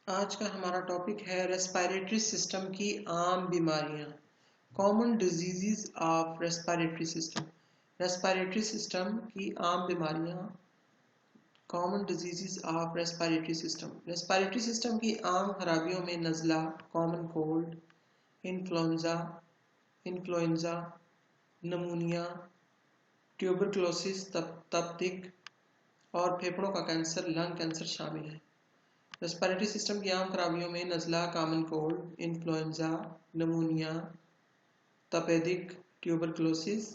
آج کا ہمارا ٹاپک ہے ریسپائریٹری سسٹم کی عام بیماریاں، common diseases of respiratory system. Respiratory system کی عام بیماریاں، common diseases of respiratory system. Respiratory system کی عام خرابیوں میں نزلہ، common cold, influenza, pneumonia, tuberculosis تپ اور پھیپھڑوں کا کینسر، لنگ کینسر شامل ہیں۔ ریسپائریٹری سسٹم کی عام خرابیوں میں نزلہ، کامن کولڈ، انفلوئنزا، نمونیا، تپیدک، ٹیوبرکلوسس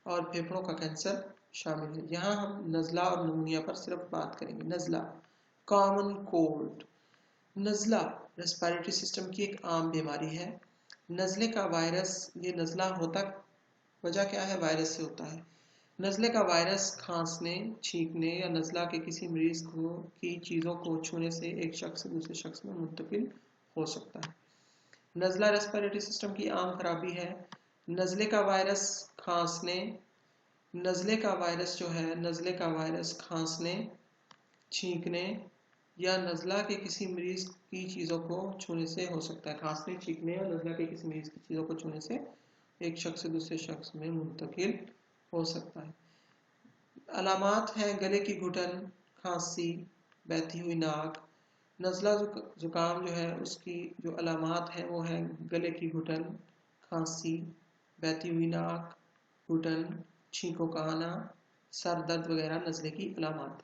اور پھیپھڑوں کا کینسر شامل ہے۔ یہاں ہم نزلہ اور نمونیا پر صرف بات کریں گے۔ نزلہ، کامن کولڈ۔ نزلہ ریسپائریٹری سسٹم کی ایک عام بیماری ہے۔ نزلے کا وائرس، یہ نزلہ ہوتا وجہ کیا ہے؟ وائرس سے ہوتا ہے۔ نزلے کا وائرس کھانسنے، چھینکنے یا نزلہ کے کسی مریض کی چیزوں کو چھونے سے ایک شخص سے دوسرے شخص میں منتقل ہو سکتا ہے۔ نزلہ ریسپائریٹری سسٹم کی عام خرابی ہے۔ نزلے کا وائرس کھانسنے، نزلے کا وائرس جو ہے، نزلے کا وائرس کھانسنے، چھینکنے یا نزلہ کے کسی مریض کی چیزوں کو چھونے سے ہو سکتا ہے۔ کھانسنے، چھینکنے اور نزلہ کے کسی مریض کی چیزوں کو چھونے سے ایک شخص سے دوسرے شخص میں منتقل ہو سکتا ہے۔ علامات ہیں گلے کی گھٹن، کھانسی، بہتی ہوئی ناک۔ نزلہ زکام جو ہے اس کی جو علامات ہیں وہ ہیں گلے کی گھٹن، کھانسی، بہتی ہوئی ناک، گھٹن، چھینکوں کا آنا، سر درد وغیرہ نزلے کی علامات۔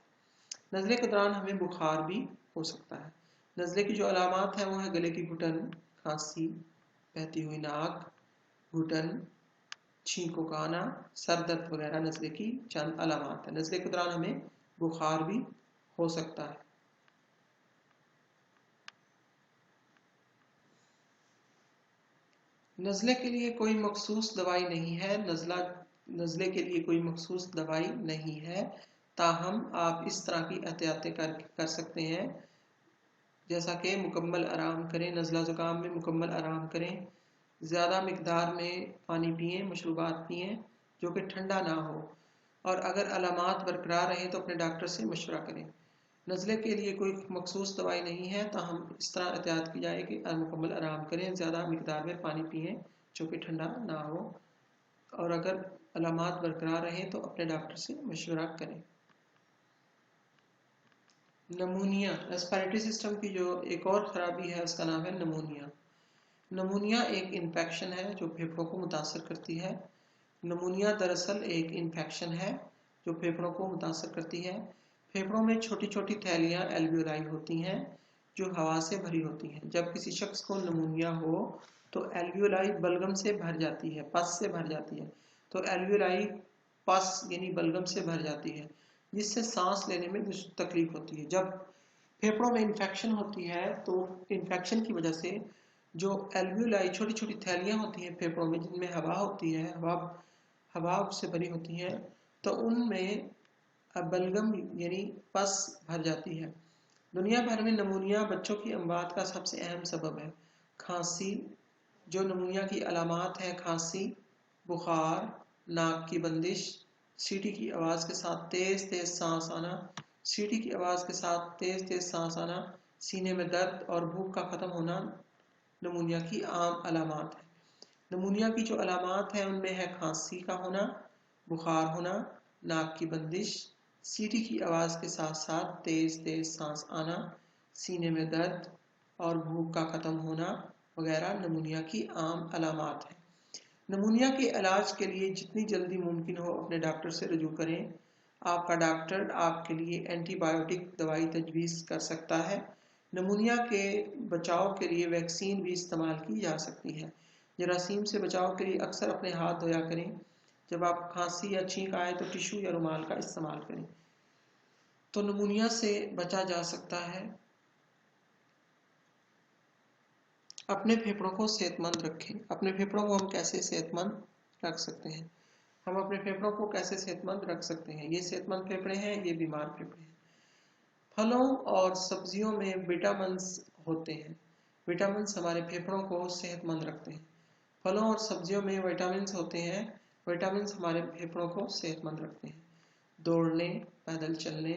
نزلے کے دوران ہمیں بخار بھی ہو سکتا ہے۔ نزلے کی جو علامات ہیں وہ ہیں گلے کی گھٹن، کھانسی، بہتی ہوئی ناک، گھٹن، چھینکوں کا آنا، سر درد وغیرہ نزلے کی چند علامات ہیں۔ نزلے کے دوران ہمیں بخار بھی ہو سکتا ہے۔ نزلے کے لیے کوئی مخصوص دوائی نہیں ہے۔ نزلے کے لیے کوئی مخصوص دوائی نہیں ہے، تاہم آپ اس طرح کی احتیاطیں کر سکتے ہیں جیسا کہ مکمل آرام کریں۔ نزلہ زکام میں مکمل آرام کریں، زیادہ مقدار میں پانی پئیں، مشروبات پئیں جو کہ ٹھنڈا نہ ہو، اور اگر علامات برقرار رہیں تو اپنے ڈاکٹر سے مشورہ کریں۔ نزلے کے لیے کوئی مخصوص دوائی نہیں ہے، تاہم اس طرح احتیاط کی جائے کہ مکمل آرام کریں، زیادہ مقدار میں پانی پئیں جو کہ ٹھنڈا نہ ہو، اور اگر علامات برقرار رہیں تو اپنے ڈاکٹر سے مشورہ کریں۔ نمونیا، ریسپائریٹری سسٹم کی جو ایک اور خرابی ہے اس کا نام ہے نمونیا۔ نمونیا ایک انفیکشن ہے جو پھیپھڑوں کو متاثر کرتی ہے۔ نمونیا دراصل ایک انفیکشن ہے جو پھیپھڑوں کو متاثر کرتی ہے۔ پھیپھڑوں میں چھوٹی چھوٹی تھیلیاں ایلویولائی ہوتی ہیں جو ہوا سے بھری ہوتی ہیں۔ جب کسی شخص کو نمونیا ہو تو ایلویولائی بلغم سے بھر جاتی ہے، پس سے بھر جاتی ہے۔ تو ایلویولائی پس یعنی بلغم سے بھر جاتی ہے، جس سے سانس لینے میں تکلیف ہوتی ہے۔ جب پھیپھڑوں میں انفیکشن ہوتی ہے تو انفیکشن کی وجہ سے جو ایلویولائی چھوٹی چھوٹی تھیلیاں ہوتی ہیں پھیپھڑوں میں، جن میں ہوا ہوتی ہے، ہوا سے بھری ہوتی ہے، تو ان میں بلغم یعنی پس بھر جاتی ہے۔ دنیا بھر میں نمونیا بچوں کی اموات کا سب سے اہم سبب ہے۔ کھانسی، جو نمونیا کی علامات ہیں: کھانسی، بخار، ناک کی بندش، سیٹی کی آواز کے ساتھ تیز تیز سانس آنا، سیٹی کی آواز کے ساتھ تیز تیز سانس آنا، سینے میں درد اور بھوک کا ختم ہونا نمونیا کی عام علامات ہیں۔ نمونیا کی جو علامات ہیں ان میں ہے کھانسی کا ہونا، بخار ہونا، ناک کی بندش، سیٹی کی آواز کے ساتھ ساتھ تیز تیز سانس آنا، سینے میں درد اور بھوک کا ختم ہونا وغیرہ نمونیا کی عام علامات ہیں۔ نمونیا کے علاج کے لیے جتنی جلدی ممکن ہو اپنے ڈاکٹر سے رجوع کریں۔ آپ کا ڈاکٹر آپ کے لیے اینٹی بائیوٹک دوائی تجویز کر سکتا ہے۔ نمونیا کے بچاؤ کے لیے ویکسین بھی استعمال کی جا سکتی ہے۔ جراثیم سے بچاؤ کے لیے اکثر اپنے ہاتھ دھویا کریں۔ جب آپ کھانسی یا چھینک آئے تو ٹشو یا رومال کا استعمال کریں۔ تو نمونیا سے بچا جا سکتا ہے۔ اپنے پھیپھڑوں کو صحت مند رکھیں۔ اپنے پھیپھڑوں کو ہم کیسے صحت مند رکھ سکتے ہیں؟ ہم اپنے پھیپھڑوں کو کیسے صحت مند رکھ سکتے ہیں؟ یہ صحت مند پھیپھڑے ہیں، یہ بیمار پھیپھڑے ہیں۔ پھلوں اور سبزیوں میں وٹامنز ہوتے ہیں۔ وٹامنز ہمارے پھیپھڑوں کو صحت مند رکھتے ہیں۔ پھلوں اور سبزیوں میں وٹامنز ہوتے ہیں۔ وٹامنز ہمارے پھیپھڑوں کو صحت مند رکھتے ہیں۔ دوڑنے، پیدل چلنے،